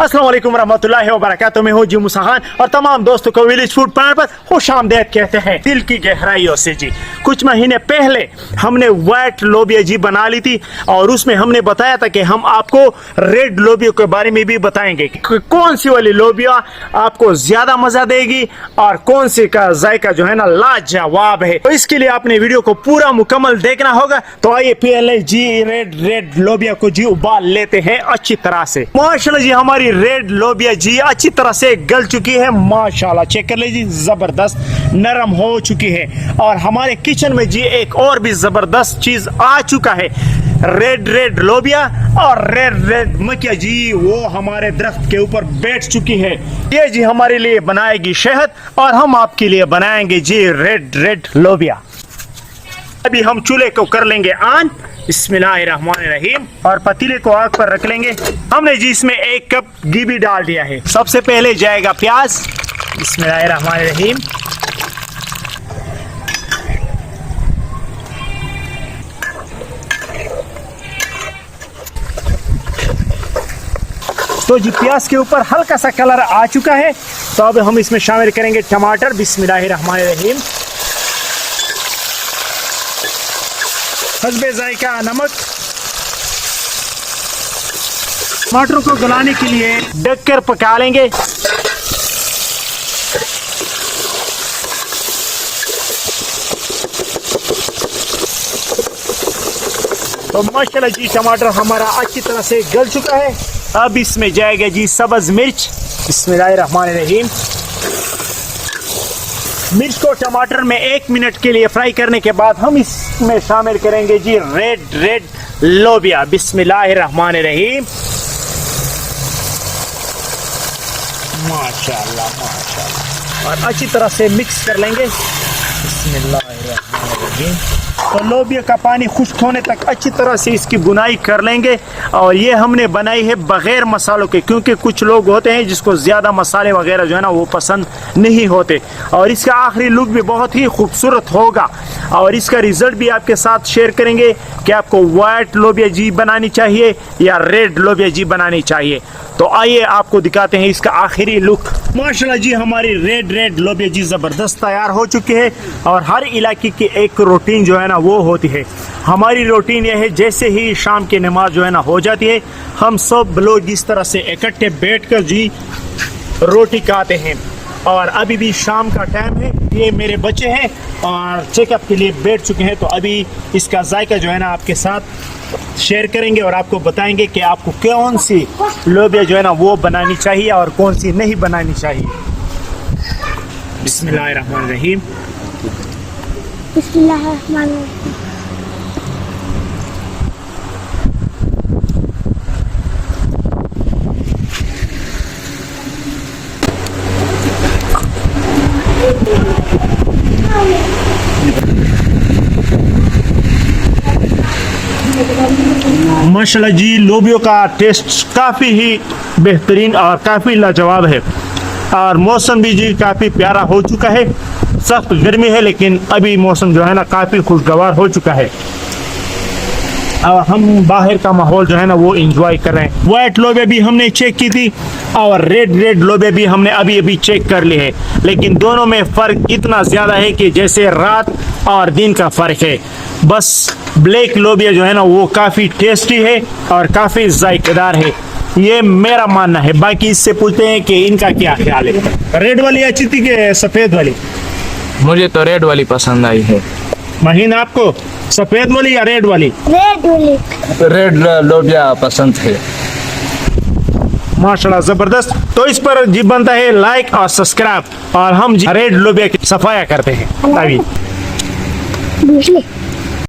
अस्सलाम वालेकुम रहमतुल्लाहि व बरकातुहू। मैं हूँ जी मूसा खान और तमाम दोस्तों को विलेज फूड प्लान पर खुशामदीद कहते हैं दिल की गहराइयों से जी। कुछ महीने पहले हमने व्हाइट लोबिया जी बना ली थी और उसमें हमने बताया था कि हम आपको रेड लोबिया के बारे में भी बताएंगे कि कौन सी वाली लोबिया आपको ज्यादा मजा देगी और कौन सी का जायका जो है ना लाजवाब है। तो इसके लिए आपने वीडियो को पूरा मुकम्मल देखना होगा। तो आइए पहले जी रेड लोबिया को जी उबाल लेते हैं अच्छी तरह से। माशाल्लाह जी हमारी रेड लोबिया जी अच्छी तरह से गल चुकी है। माशाल्लाह चेक कर लीजिए, जबरदस्त नरम हो चुकी है। और हमारे किचन में जी एक और भी जबरदस्त चीज आ चुका है, रेड लोबिया और रेड मक्या जी, वो हमारे दरख्त के ऊपर बैठ चुकी है। ये जी हमारे लिए बनाएगी शहद और हम आपके लिए बनाएंगे जी रेड लोबिया। अभी हम चूल्हे को कर लेंगे ऑन, बिस्मिल्लाहिर्रहमानिर्रहीम, और पतीले को आग पर रख लेंगे। हमने जी इसमें 1 कप घी भी डाल दिया है। सबसे पहले जाएगा प्याज, बिस्मिल्लाहिर्रहमानिर्रहीम। तो जी प्याज के ऊपर हल्का सा कलर आ चुका है, तो अब हम इसमें शामिल करेंगे टमाटर, बिस्मिल्लाहिर्रहमानिर्रहीम। हस्बे जायका नमक। टमाटरों को गलाने के लिए ढककर पका लेंगे। तो माशाल्लाह जी टमाटर हमारा अच्छी तरह से गल चुका है। अब इसमें जाएगा जी सब्ज मिर्च, बिस्मिल्लाहिर्रहमानिर्रहीम। मिर्च को टमाटर में 1 मिनट के लिए फ्राई करने के बाद हम इसमें शामिल करेंगे जी रेड लोबिया, बिस्मिल्लाहिर्रहमानिर्रहीम। माशाल्लाह और अच्छी तरह से मिक्स कर लेंगे, बिस्मिल्लाहिर्रहमानिर्रहीम। तो लोबिया का पानी खुश्क होने तक अच्छी तरह से इसकी बुनाई कर लेंगे। और ये हमने बनाई है बगैर मसालों के, क्योंकि कुछ लोग होते हैं जिसको ज़्यादा मसाले वगैरह जो है ना वो पसंद नहीं होते। और इसका आखिरी लुक भी बहुत ही खूबसूरत होगा और इसका रिजल्ट भी आपके साथ शेयर करेंगे कि आपको वाइट लोबिया जी बनानी चाहिए या रेड लोबिया जी बनानी चाहिए। तो आइए आपको दिखाते हैं इसका आखिरी लुक। माशाल्लाह जी हमारी रेड लोबिया जी ज़बरदस्त तैयार हो चुकी है। और हर इलाके की एक रूटीन जो है ना वो होती है। हमारी रूटीन यह है, जैसे ही शाम की नमाज जो है ना हो जाती है, हम सब लोग इस तरह से इकट्ठे बैठकर जी रोटी खाते हैं। और अभी भी शाम का टाइम है, ये मेरे बच्चे हैं और चेकअप के लिए बैठ चुके हैं। तो अभी इसका जायका जो है ना आपके साथ शेयर करेंगे और आपको बताएंगे कि आपको कौन सी लोबिया जो है ना वो बनानी चाहिए और कौन सी नहीं बनानी चाहिए। बिस्मिल्लाहिर्रहमानिर्रहीम। बिस्मिल्लाहिर्रहमानिर्रहीम। माशाल्लाह जी लोबियों का टेस्ट काफ़ी ही बेहतरीन और काफ़ी लाजवाब है। और मौसम भी जी काफ़ी प्यारा हो चुका है। सख्त गर्मी है लेकिन अभी मौसम जो है ना काफ़ी खुशगवार हो चुका है और हम बाहर का माहौल जो है ना वो एंजॉय कर रहे हैं। व्हाइट लोबिया भी हमने चेक की थी और रेड लोबिया भी हमने अभी चेक कर ली है, लेकिन दोनों में फ़र्क इतना ज़्यादा है कि जैसे रात और दिन का फ़र्क है। बस ब्लैक लोबिया जो है ना वो काफ़ी टेस्टी है और काफ़ी जायकेदार है, ये मेरा मानना है। बाकी इससे पूछते हैं कि इनका क्या ख्याल है। रेड वाली अच्छी थी कि सफ़ेद वाली? मुझे तो रेड वाली पसंद आई है। महीन आपको सफ़ेद वाली या रेड वाली? रेड वाली। रेड लोबिया पसंद है। माशाल्लाह ज़बरदस्त। तो इस पर जी बनता है लाइक और सब्सक्राइब और हम रेड लोबिया की सफाया करते हैं।